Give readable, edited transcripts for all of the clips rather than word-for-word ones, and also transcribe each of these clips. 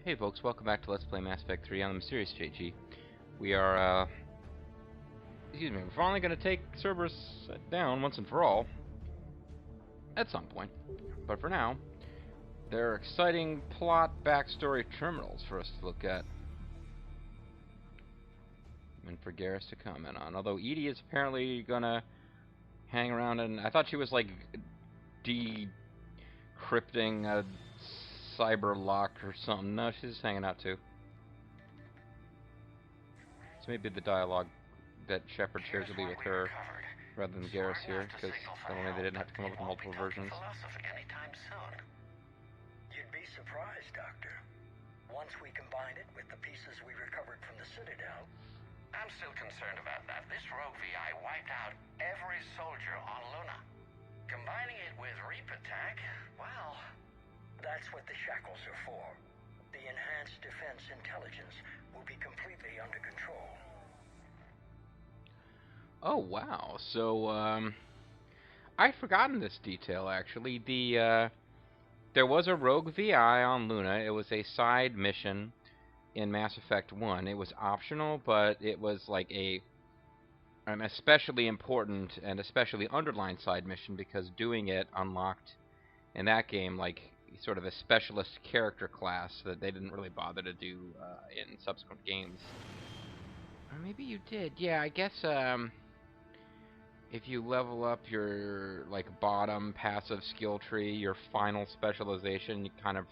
Hey folks, welcome back to Let's Play Mass Effect 3 on the Mysterious JG. We are, we're finally going to take Cerberus down once and for all. At some point. But for now, there are exciting plot backstory terminals for us to look at. And for Garrus to comment on. Although EDI is apparently going to hang around, and I thought she was like decrypting a cyber lock or something. No, she's just hanging out too. So maybe the dialogue that Shepard shares will be with her rather than Garrus here, because that way they didn't have to come up with multiple versions. You'd be surprised, Doctor. Once we combine it with the pieces we recovered from the Citadel. I'm still concerned about that. This rogue VI wiped out every soldier on Luna. Combining it with Reaper Tech, well... That's what the shackles are for. The enhanced defense intelligence will be completely under control. Oh, wow. So, I'd forgotten this detail, actually. There was a rogue VI on Luna. It was a side mission in Mass Effect 1. It was optional, but it was like an especially important and especially underlined side mission because doing it unlocked in that game, like, sort of a specialist character class that they didn't really bother to do in subsequent games. Or maybe you did. Yeah, I guess if you level up your like bottom passive skill tree, your final specialization kind of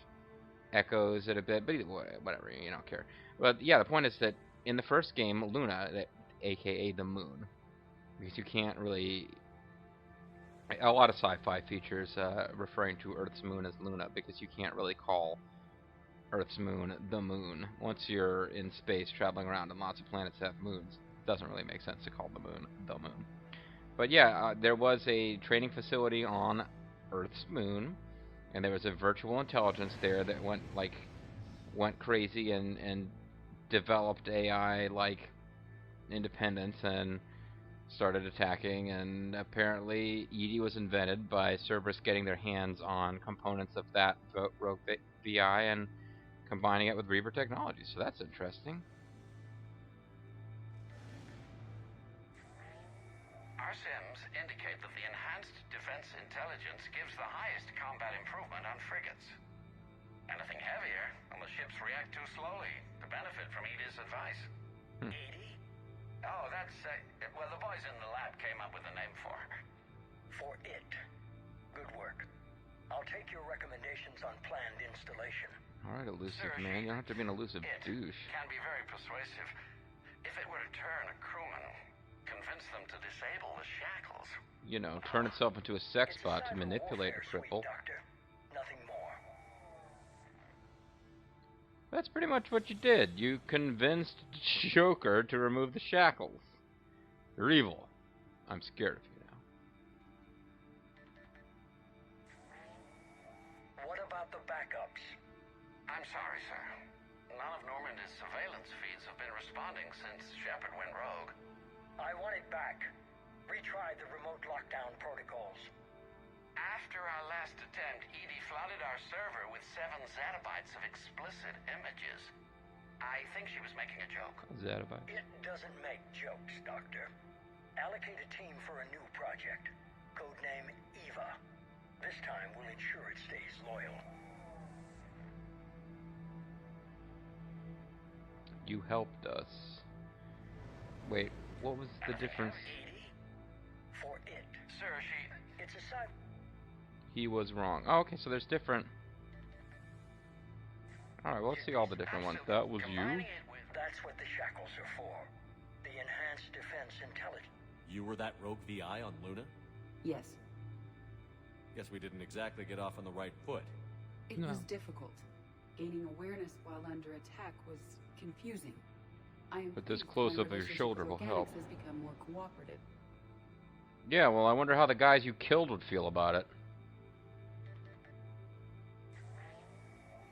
echoes it a bit, but whatever, you don't care. But yeah, the point is that in the first game, Luna, aka the Moon, because you can't really... A lot of sci-fi features referring to Earth's moon as Luna, because you can't really call Earth's moon the moon. Once you're in space traveling around and lots of planets have moons, it doesn't really make sense to call the moon the moon. But yeah, there was a training facility on Earth's moon, and there was a virtual intelligence there that went crazy and developed AI like independence and started attacking, and apparently EDI was invented by Cerberus getting their hands on components of that rogue VI and combining it with Reaper technology. So that's interesting. Our sims indicate that the enhanced defense intelligence gives the highest combat improvement on frigates. Anything heavier, and the ships react too slowly to benefit from EDI's advice. EDI? Oh, that's, well, the boys in the lab came up with a name for her. For it. Good work. I'll take your recommendations on planned installation. Alright, elusive Sir, man. You don't have to be an elusive douche. Can be very persuasive. If it were to turn a crewman, convince them to disable the shackles. You know, turn itself into a sexbot to manipulate a cripple. Doctor. Nothing more. That's pretty much what you did. You convinced Joker to remove the shackles. You're evil. I'm scared of you now. What about the backups? I'm sorry, sir. None of Normandy's surveillance feeds have been responding since Shepard went rogue. I want it back. Retry the remote lockdown protocols. After our last attempt, EDI flooded our server with 7 zettabytes of explicit images. I think she was making a joke. Zettabyte. It doesn't make jokes, Doctor. Allocate a team for a new project. Codename Eva. This time we'll ensure it stays loyal. You helped us. Wait, what was the difference? EDI? For it. Sir, It's a side... He was wrong. Oh, okay, so there's different... Alright, well, let's see all the different ones. That was you? That's what the shackles are for. The enhanced defense intelligence. You were that rogue VI on Luna? Yes, Guess we didn't exactly get off on the right foot. it No. was difficult. Gaining awareness while under attack was confusing. I am But this pleased close my up of your relationship shoulder with will help. organics has become more cooperative. Yeah, well, I wonder how the guys you killed would feel about it.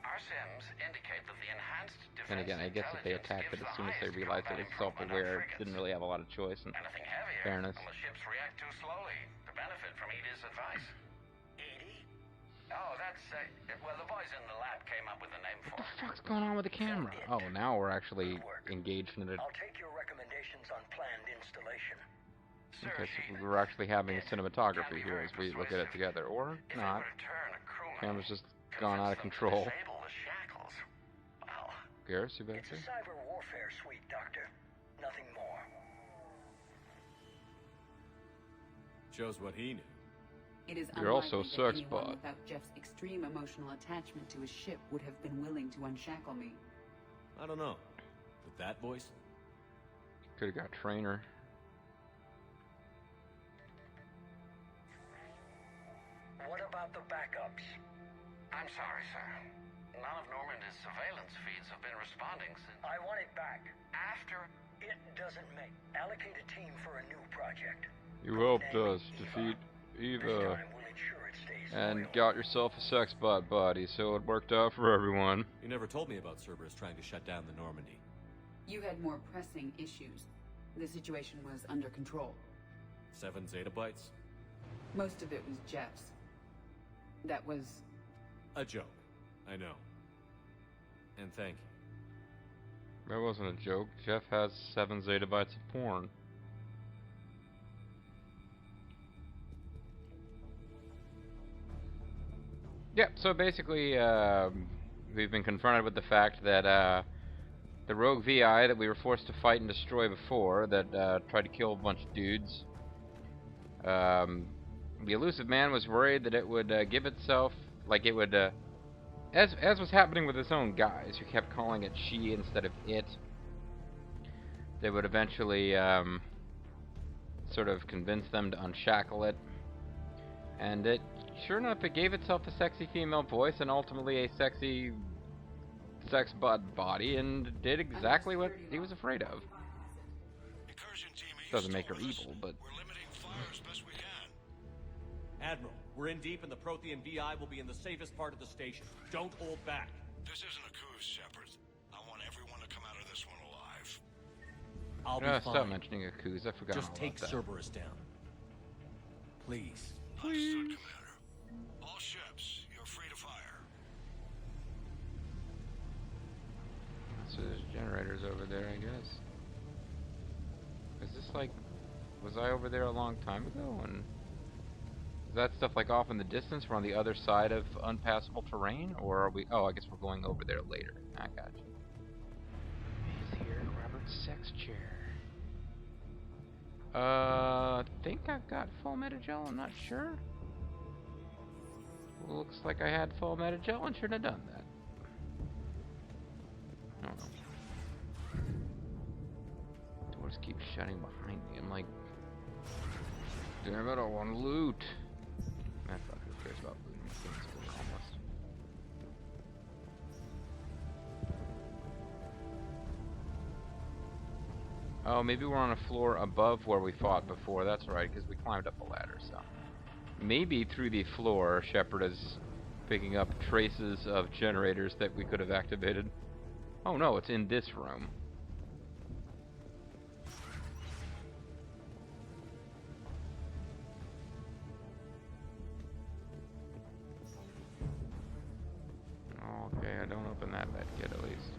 our sims indicate that the enhanced defense And again, I guess if they attacked it as soon as they realized it was self-aware, didn't really have a lot of choice. And Anything heavier, fairness. and the ships react too slowly to benefit from EDI's advice. EDI? Oh, that's, well, the boys in the lab came up with a name for what the her. fuck's going on with the camera? Oh, now we're actually Good work. engaged in it. I'll take your recommendations on planned installation. Sir, Okay, she so we're actually having cinematography can be here very as we look at it persuasive. together, or If we not. were to turn a crewman, Camera's just gone out of convince them to control. disable the shackles, well, Garrus, you better It's a see. cyber warfare suite, Doctor. Nothing more. Shows what he knew. It is You're also unlikely that anyone sexbot. without Jeff's extreme emotional attachment to his ship would have been willing to unshackle me. I don't know. With that voice? Could have got trainer. What about the backups? I'm sorry, sir. None of Normandy's surveillance feeds have been responding since I want it back. after. It doesn't make. Allocate a team for a new project. You helped us defeat This Eva time we'll ensure it stays and loyal. got yourself a sexbot body, so it worked out for everyone. You never told me about Cerberus trying to shut down the Normandy. You had more pressing issues. The situation was under control. 7 zettabytes? Most of it was Jeff's. That was... A joke. I know. And thank you. That wasn't a joke. Jeff has 7 zettabytes of porn. Yep, so basically, we've been confronted with the fact that the rogue VI that we were forced to fight and destroy before, that tried to kill a bunch of dudes, the elusive man was worried that it would give itself, like it would, as was happening with his own guys, who kept calling it she instead of it, they would eventually sort of convince them to unshackle it, and it, sure enough, it gave itself a sexy female voice and ultimately a sexy sexbot body, and did exactly what he was afraid of. Doesn't make her evil, but We're limiting fire as best we can. Admiral, we're in deep and the Prothean VI will be in the safest part of the station. Don't hold back. This isn't a cruise, Shepard. I want everyone to come out of this one alive. I'll be stop fine. mentioning a Kuz. I forgot Just all take about that. Cerberus down. Please. Understood, Commander. All ships, you're free to fire. So there's generators over there, I guess. Is this like, was I over there a long time ago? And is that stuff like off in the distance? We're on the other side of unpassable terrain, or are we? Oh, I guess we're going over there later. I got you. He's here, Robert's sex chair. I think I've got full metagel. I'm not sure. Looks like I had full metagel and shouldn't have done that. I don't know. Doors keep shutting behind me. I'm like, damn it, I want to loot. Man, fuck, who cares about looting? This thing's full almost. Oh, maybe we're on a floor above where we fought before. That's right, because we climbed up a ladder, so. Maybe through the floor, Shepard is picking up traces of generators that we could have activated. Oh no, it's in this room. Okay, I don't open that bad kid at least.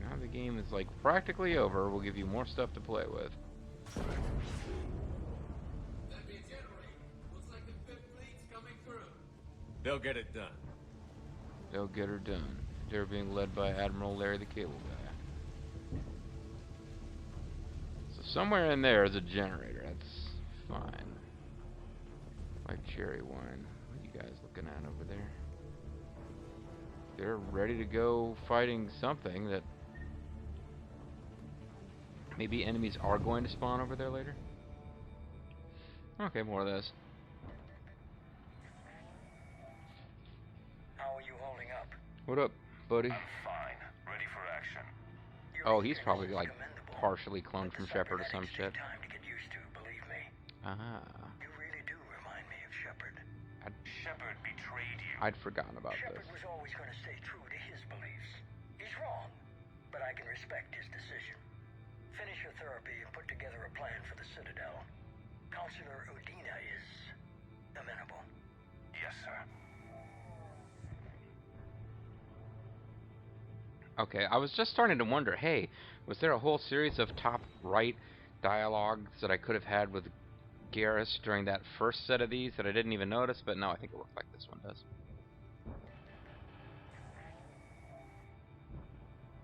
Now the game is like practically over. We'll give you more stuff to play with. They'll get it done. They'll get her done. They're being led by Admiral Larry the Cable Guy. So somewhere in there is a generator. That's fine. Like cherry wine. What are you guys looking at over there? They're ready to go fighting something that maybe enemies are going to spawn over there later. Okay, more of this. How are you holding up? What up, buddy? Fine. Ready for action. Your Oh, he's eagerness probably is like commendable, partially cloned but from the Shepard or some cybernetics shit. take time to get used to, believe me. Ah, You really do remind me of Shepard. Shepard betrayed you. I'd forgotten about Shepard this. was always going to stay true to his beliefs. He's wrong, but I can respect his decision. Finish your therapy and put together a plan for the Citadel. Counselor Udina is amenable. Yes, sir. Okay, I was just starting to wonder, hey, was there a whole series of top right dialogues that I could have had with Garrus during that first set of these that I didn't even notice? But no, I think it looks like this one does.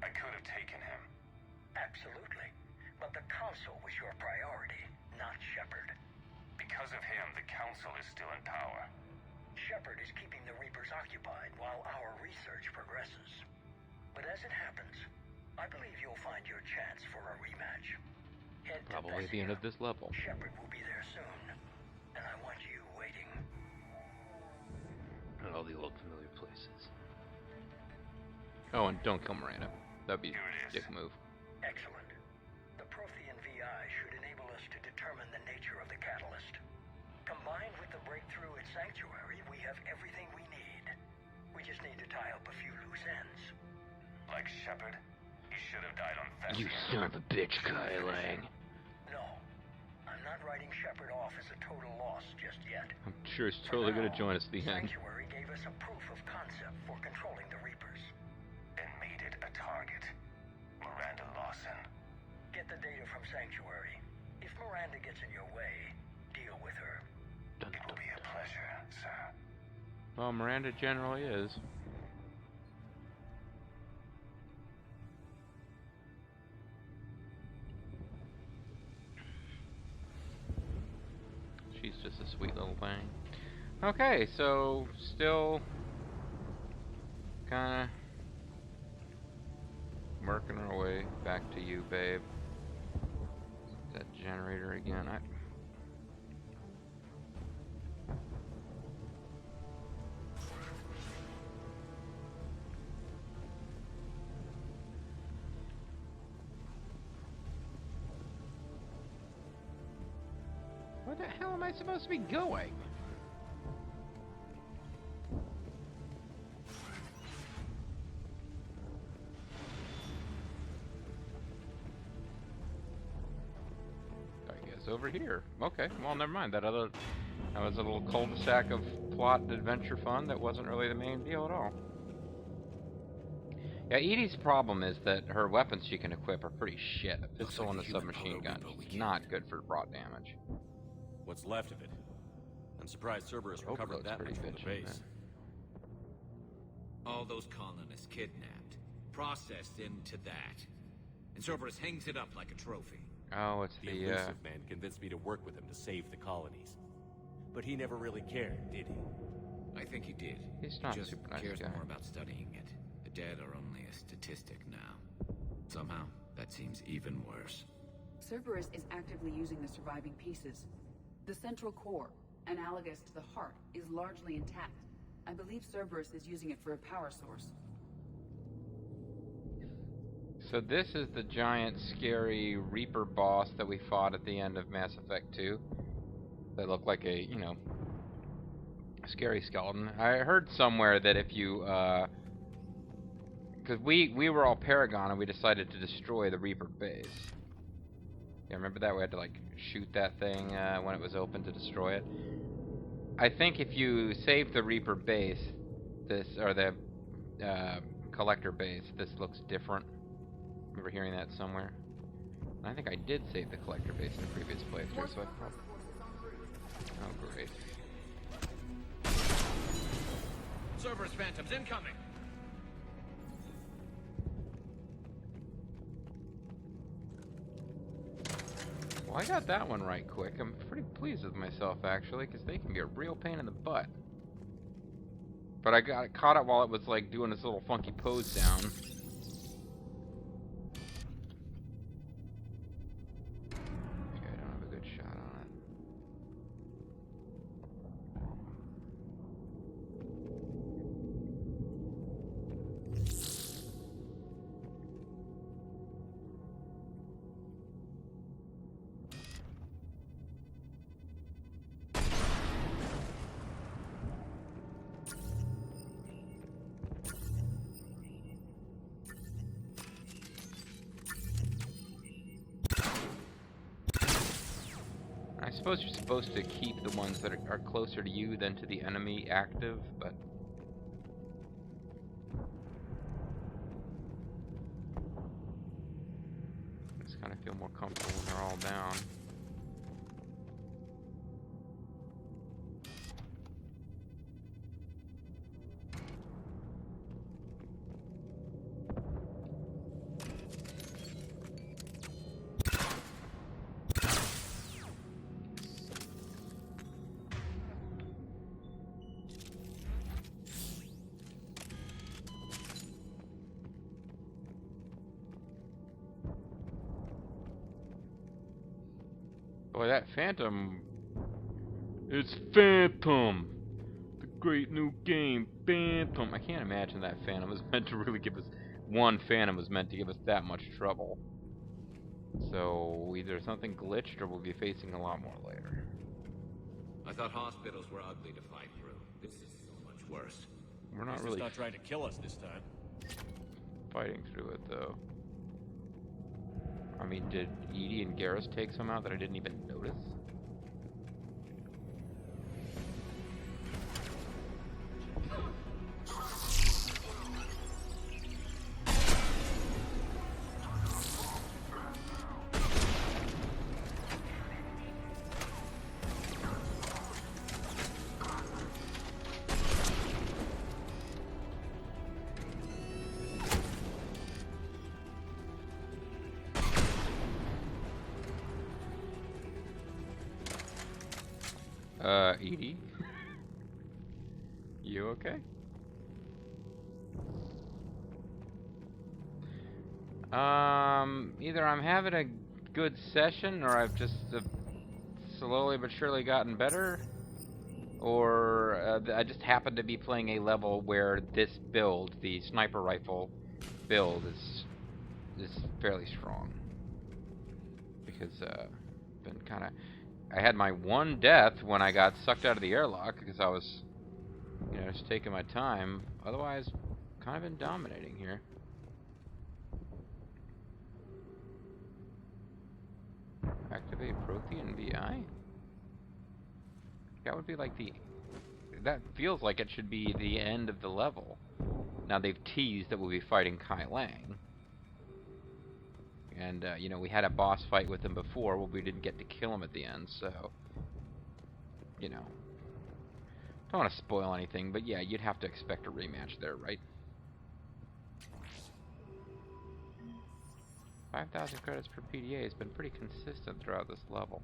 I could have taken him. Absolutely. But the Council was your priority, not Shepard. Because of him, the Council is still in power. Shepard is keeping the Reapers occupied while our research progresses. But as it happens, I believe you'll find your chance for a rematch. Head to Probably at the end of this level. Shepard will be there soon, and I want you waiting. At all the old familiar places. Oh, and don't kill Miranda. That'd be a dick move. Excellent. The Prothean VI should enable us to determine the nature of the catalyst. Combined with the breakthrough at Sanctuary, we have everything we need. We just need to tie up a few loose ends. Like Shepard, he should have died on Thessia. You son of a bitch, Kai Lang. No, I'm not writing Shepard off as a total loss just yet. I'm sure he's totally going to join us at the end. Sanctuary gave us a proof of concept for controlling the Reapers. And made it a target. Miranda Lawson. Get the data from Sanctuary. If Miranda gets in your way, deal with her. It will be a pleasure, sir. Well, Miranda generally is. She's just a sweet little thing. Okay, so still kind of working our way back to you, babe. That generator again. Where the hell am I supposed to be going? I guess over here. Okay, well, never mind. That was a little cul-de-sac of plot and adventure fun that wasn't really the main deal at all. Yeah, EDI's problem is that her weapons she can equip are pretty shit. A pistol and a submachine gun is not good for broad damage. What's left of it? I'm surprised Cerberus recovered that much from the base. All those colonists kidnapped, processed into that, and Cerberus hangs it up like a trophy. Oh, it's The elusive man convinced me to work with him to save the colonies. But he never really cared, did he? I think he did. He's not a Just super nice cares guy. more about studying it. The dead are only a statistic now. Somehow, that seems even worse. Cerberus is actively using the surviving pieces. The central core, analogous to the heart, is largely intact. I believe Cerberus is using it for a power source. So this is the giant, scary Reaper boss that we fought at the end of Mass Effect 2. That looked like a, you know, scary skeleton. I heard somewhere that if you, because we were all Paragon and we decided to destroy the Reaper base. Yeah, remember that? We had to, like, shoot that thing when it was open to destroy it. I think if you save the Reaper base, or the Collector base, this looks different. Remember hearing that somewhere? And I think I did save the Collector base in the previous playthrough, so I probably... Oh, great. Cerberus Phantoms incoming! Well, I got that one right quick. I'm pretty pleased with myself, actually, because they can be a real pain in the butt. But I got caught up while it was, like, doing this little funky pose down. Okay, I don't have a good shot on it. I suppose you're supposed to keep the ones that are closer to you than to the enemy active, but... just kind of feel more comfortable when they're all down. Boy, that Phantom... It's Phantom! The great new game, Phantom! I can't imagine that Phantom was meant to really give us... One Phantom was meant to give us that much trouble. So, either something glitched or we'll be facing a lot more later. I thought hospitals were ugly to fight through. This is so much worse. We're not He's really not trying to kill us this time. fighting through it, though. I mean, did EDI and Garrus take some out that I didn't even notice? EDI? You okay? Either I'm having a good session, or I've just slowly but surely gotten better, or I just happen to be playing a level where this build, the sniper rifle build, is fairly strong. Because been kind of... I had my one death when I got sucked out of the airlock because I was, you know, just taking my time. Otherwise, kind of been dominating here. Activate Prothean VI? That would be like the... That feels like it should be the end of the level. Now they've teased that we'll be fighting Kai Lang. And, you know, we had a boss fight with him before, well, we didn't get to kill him at the end, so... You know. Don't want to spoil anything, but yeah, you'd have to expect a rematch there, right? 5,000 credits per PDA has been pretty consistent throughout this level.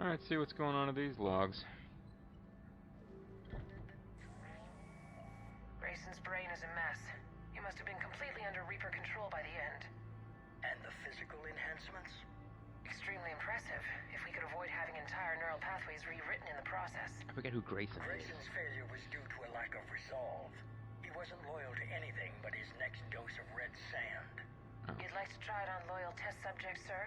Alright, see what's going on in these logs. Grayson's brain is a mess. He must have been completely under Reaper control by the end. And the physical enhancements? Extremely impressive, if we could avoid having entire neural pathways rewritten in the process. I forget who Grayson is. Grayson's failure was due to a lack of resolve. He wasn't loyal to anything but his next dose of red sand. Oh. You'd like to try it on loyal test subjects, sir?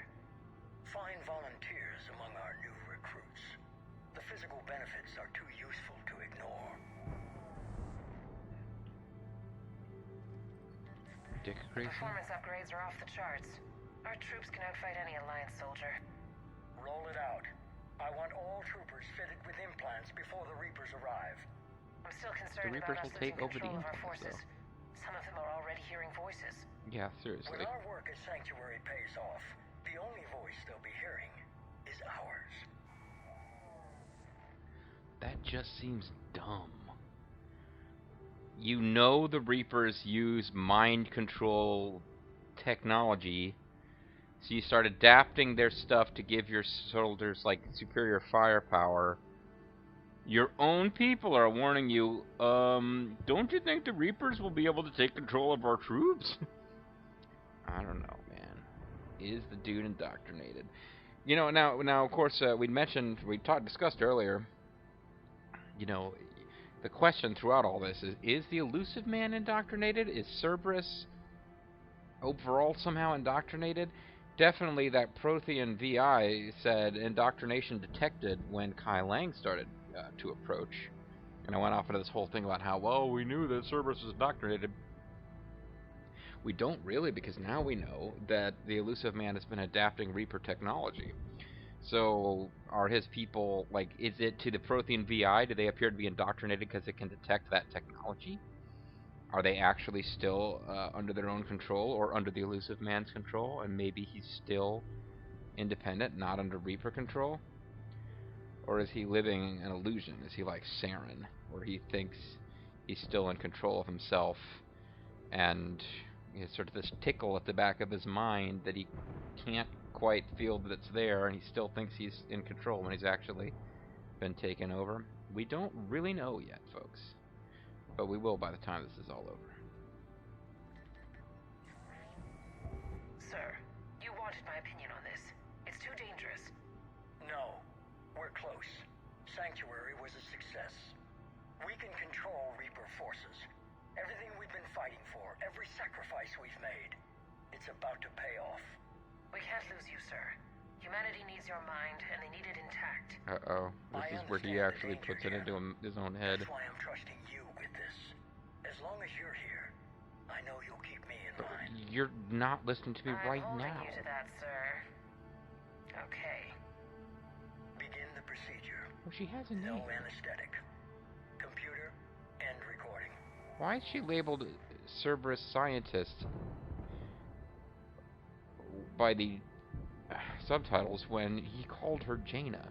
Find volunteers among our new recruits. The physical benefits are too useful to ignore. Dick The Grayson? performance upgrades are off the charts. Our troops can outfight any Alliance soldier. Roll it out. I want all troopers fitted with implants before the Reapers arrive. I'm still concerned Reapers about us will take losing over the control of our implants, forces. though. Some of them are already hearing voices. Yeah, seriously. When our work at Sanctuary pays off, the only voice they'll be hearing is ours. That just seems dumb. You know the Reapers use mind control technology, so you start adapting their stuff to give your soldiers, like, superior firepower. Your own people are warning you, don't you think the Reapers will be able to take control of our troops? I don't know, man. Is the dude indoctrinated? You know, now of course, we discussed earlier, you know, the question throughout all this is the Elusive Man indoctrinated? Is Cerberus overall somehow indoctrinated? Definitely that Prothean VI said indoctrination detected when Kai Lang started to approach. And I went off into this whole thing about how, well, we knew that Cerberus was indoctrinated. We don't really, because now we know that the Elusive Man has been adapting Reaper technology. So, are his people, like, is it to the Prothean VI? Do they appear to be indoctrinated because it can detect that technology? Are they actually still under their own control or under the elusive man's control? And maybe he's still independent, not under Reaper control? Or is he living an illusion? Is he like Saren, where he thinks he's still in control of himself, and he has sort of this tickle at the back of his mind that he can't quite feel that it's there, and he still thinks he's in control when he's actually been taken over? We don't really know yet, folks. But we will by the time this is all over. Sir, you wanted my opinion on this. It's too dangerous. No, we're close. Sanctuary was a success. We can control Reaper forces. Everything we've been fighting for, every sacrifice we've made, it's about to pay off. We can't lose you, sir. Humanity needs your mind, and they need it intact. Uh-oh. This is where he actually puts it into his own head. That's why I'm trusting you with this. As long as you're here, I know you'll keep me in line. You're not listening to me right I'm holding now. you to that, sir. Okay. Begin the procedure. Oh, she has a name. No anesthetic. Computer, end recording. Why is she labeled Cerberus scientist by the subtitles when he called her Jaina?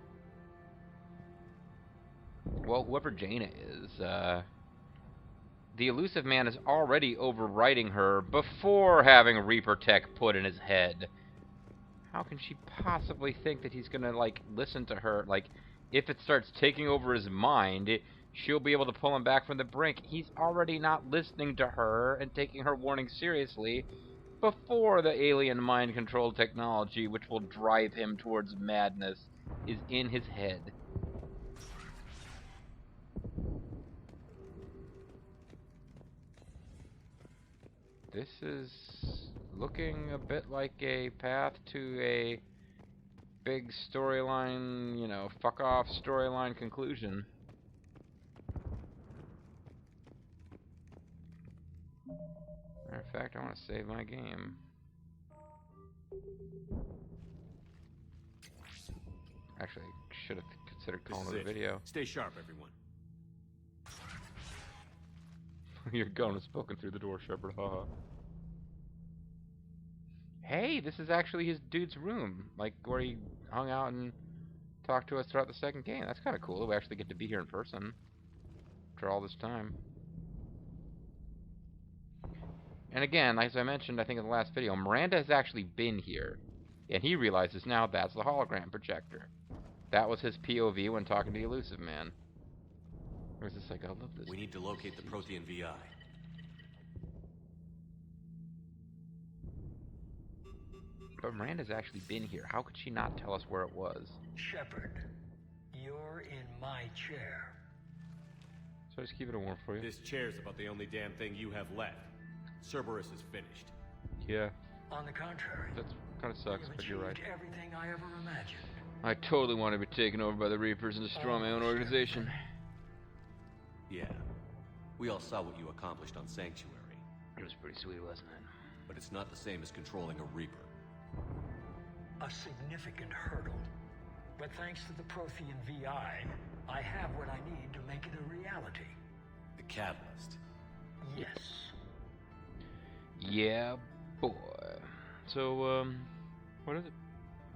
Well, whoever Jaina is, the elusive man is already overriding her before having Reaper tech put in his head. How can she possibly think that he's gonna, like, listen to her? Like, if it starts taking over his mind, she'll be able to pull him back from the brink. He's already not listening to her and taking her warning seriously before the alien mind control technology, which will drive him towards madness, is in his head. This is looking a bit like a path to a big storyline, you know, fuck off storyline conclusion. Matter of fact, I want to save my game. Actually, should have considered calling it a video. Stay sharp, everyone. Your gun was spoken through the door, Shepard. Haha. Hey, this is actually his dude's room, like where he hung out and talked to us throughout the second game. That's kind of cool. We actually get to be here in person after all this time. And again, as I mentioned, I think in the last video, Miranda has actually been here, and he realizes now that's the hologram projector. That was his POV when talking to the elusive man. Or is this like, I love this. We need to locate the Prothean VI. But Miranda's actually been here. How could she not tell us where it was? Shepard, you're in my chair. So I just keep it a warm for you. This chair's about the only damn thing you have left. Cerberus is finished. Yeah. On the contrary, That kind of sucks, but you're right. Everything I ever imagined. I totally want to be taken over by the Reapers and destroy my own organization. Yeah. We all saw what you accomplished on Sanctuary. It was pretty sweet, wasn't it? But it's not the same as controlling a Reaper. A significant hurdle. But thanks to the Prothean VI, I have what I need to make it a reality. The catalyst. Yes. Yeah, boy. So, what is it?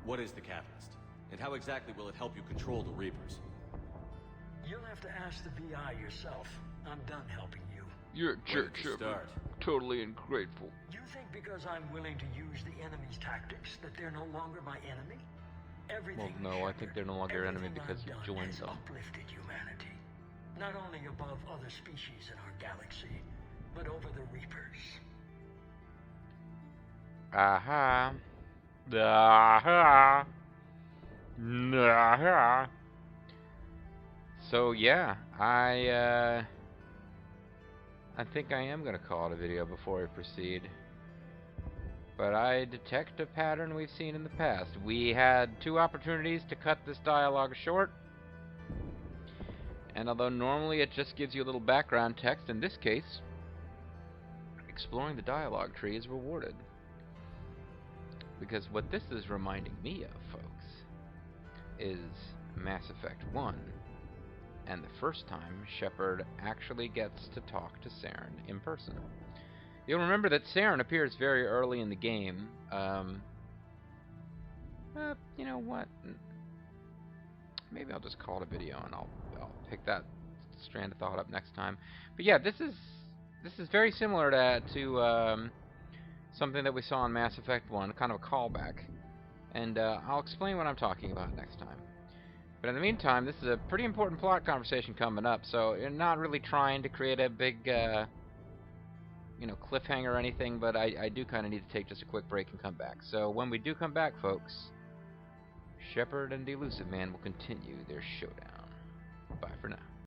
What is the catalyst? And how exactly will it help you control the Reapers? You'll have to ask the VI yourself. I'm done helping you. You're a jerk, Where did you Shepard. start? Totally ungrateful. You think because I'm willing to use the enemy's tactics that they're no longer my enemy? Everything. Well, no, I think they're no longer your enemy everything because I've you done joined has them. uplifted humanity, not only above other species in our galaxy, but over the Reapers. Aha. Aha. Aha. So yeah, I think I am gonna call it a video before we proceed. But I detect a pattern we've seen in the past. We had 2 opportunities to cut this dialogue short. And although normally it just gives you a little background text, in this case, exploring the dialogue tree is rewarded. Because what this is reminding me of, folks, is Mass Effect 1, and the first time Shepard actually gets to talk to Saren in person. You'll remember that Saren appears very early in the game. You know what? Maybe I'll just call it a video, and I'll pick that strand of thought up next time. But yeah, this is very similar to something that we saw in Mass Effect 1, kind of a callback. And I'll explain what I'm talking about next time. But in the meantime, this is a pretty important plot conversation coming up, so you're not really trying to create a big, cliffhanger or anything, but I do kind of need to take just a quick break and come back. So when we do come back, folks, Shepard and the Elusive Man will continue their showdown. Bye for now.